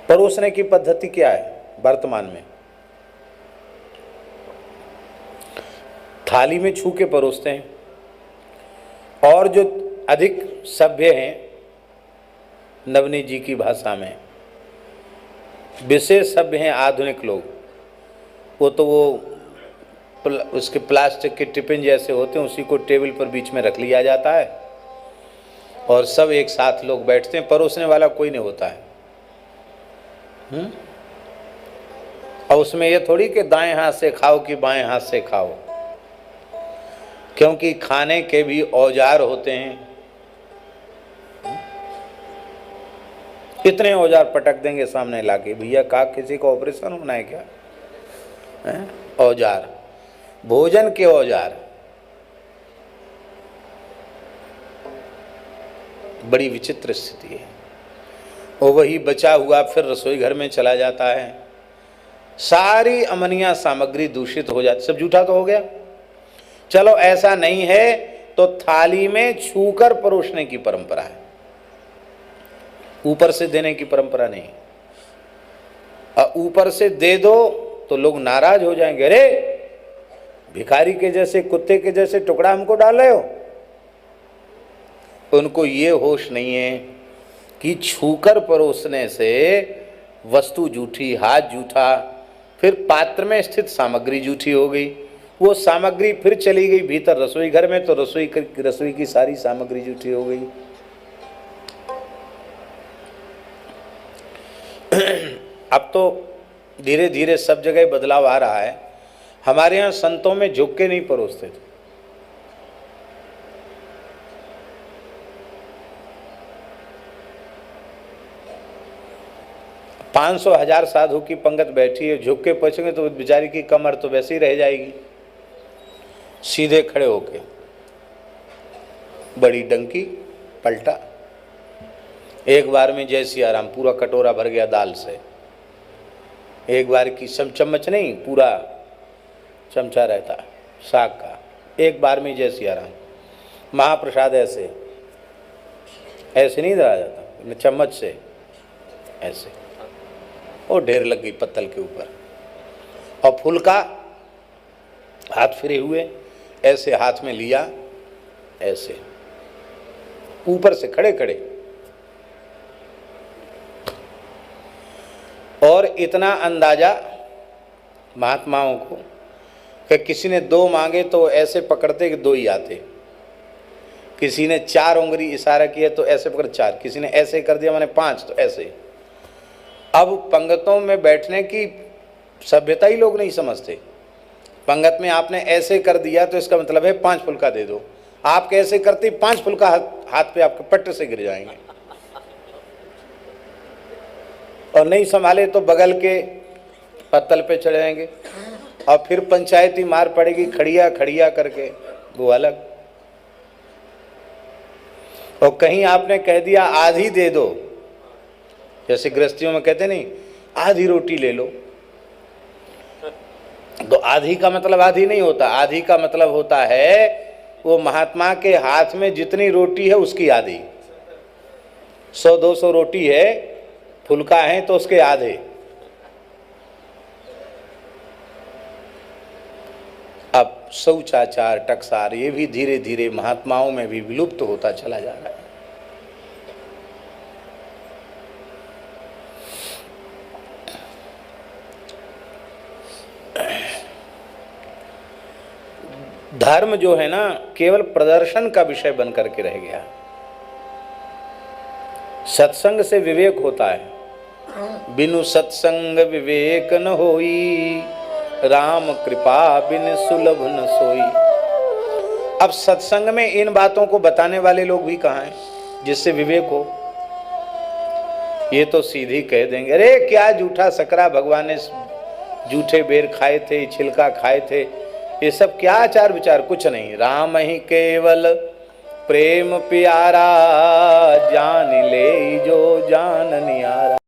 परोसने की पद्धति क्या है वर्तमान में? थाली में छू के परोसते हैं, और जो अधिक सभ्य हैं, नवनीत जी की भाषा में विशेष सभ्य हैं आधुनिक लोग, वो तो उसके प्लास्टिक के टिफिन जैसे होते हैं, उसी को टेबल पर बीच में रख लिया जाता है और सब एक साथ लोग बैठते हैं, परोसने वाला कोई नहीं होता है। और उसमें ये थोड़ी कि दाएं हाथ से खाओ कि बाएं हाथ से खाओ, क्योंकि खाने के भी औजार होते हैं। कितने औजार पटक देंगे सामने लाके, भैया का किसी को ऑपरेशन होना है क्या? औजार, भोजन के औजार, बड़ी विचित्र स्थिति है। और वही बचा हुआ फिर रसोई घर में चला जाता है, सारी अमनिया सामग्री दूषित हो जाती, सब जूठा तो हो गया। चलो ऐसा नहीं है तो थाली में छूकर परोसने की परंपरा है, ऊपर से देने की परंपरा नहीं। और ऊपर से दे दो तो लोग नाराज हो जाएंगे, अरे भिखारी के जैसे, कुत्ते के जैसे टुकड़ा हमको डाल रहे हो। उनको ये होश नहीं है कि छूकर परोसने से वस्तु जूठी, हाथ जूठा, फिर पात्र में स्थित सामग्री जूठी हो गई, वो सामग्री फिर चली गई भीतर रसोई घर में, तो रसोई की सारी सामग्री जूठी हो गई। अब तो धीरे धीरे सब जगह बदलाव आ रहा है। हमारे यहाँ संतों में झुक के नहीं परोसते थे, 500,000 साधु की पंगत बैठी है, झुक के पहुंचेंगे तो बेचारी की कमर तो वैसे ही रह जाएगी। सीधे खड़े होके बड़ी डंकी पलटा, एक बार में जय सिया राम, पूरा कटोरा भर गया दाल से। एक बार की चम्मच नहीं, पूरा चमचा रहता साग का, एक बार में जय सिया राम। महाप्रसाद ऐसे ऐसे नहीं धरा जाता, चम्मच से ऐसे, और ढेर लग गई पत्तल के ऊपर। और फुलका हाथ फिरे हुए ऐसे हाथ में लिया, ऐसे ऊपर से खड़े खड़े। और इतना अंदाजा महात्माओं को कि किसी ने 2 मांगे तो ऐसे पकड़ते कि 2 ही आते, किसी ने 4 उंगली इशारा किया तो ऐसे पकड़ 4, किसी ने ऐसे कर दिया मैंने 5, तो ऐसे। अब पंगतों में बैठने की सभ्यता ही लोग नहीं समझते। पंगत में आपने ऐसे कर दिया तो इसका मतलब है 5 फुलका दे दो, आप कैसे करते 5 फुलका हाथ पे आपके पट्ट से गिर जाएंगे, और नहीं संभाले तो बगल के पत्तल पे चढ़ जाएंगे, और फिर पंचायती मार पड़ेगी खड़िया खड़िया करके, वो अलग। और कहीं आपने कह दिया आधी दे दो, जैसे गृहस्थियों में कहते नहीं आधी रोटी ले लो, तो आधी का मतलब आधी नहीं होता, आधी का मतलब होता है वो महात्मा के हाथ में जितनी रोटी है उसकी आधी। 100-200 रोटी है, फुलका है तो उसके आधे। अब शौचाचार, टकसार, ये भी धीरे धीरे महात्माओं में भी विलुप्त होता चला जा रहा है। धर्म जो है ना केवल प्रदर्शन का विषय बन करके रह गया। सत्संग से विवेक होता है, बिनु सत्संग विवेक न होई, राम कृपा बिन सुलभ न सोई। अब सत्संग में इन बातों को बताने वाले लोग भी कहाँ हैं जिससे विवेक हो? ये तो सीधी कह देंगे, अरे क्या जूठा सकरा, भगवान ने जूठे बेर खाए थे, छिलका खाए थे, ये सब क्या आचार विचार, कुछ नहीं। राम ही केवल प्रेम प्यारा, जान ले जो जान नियारा।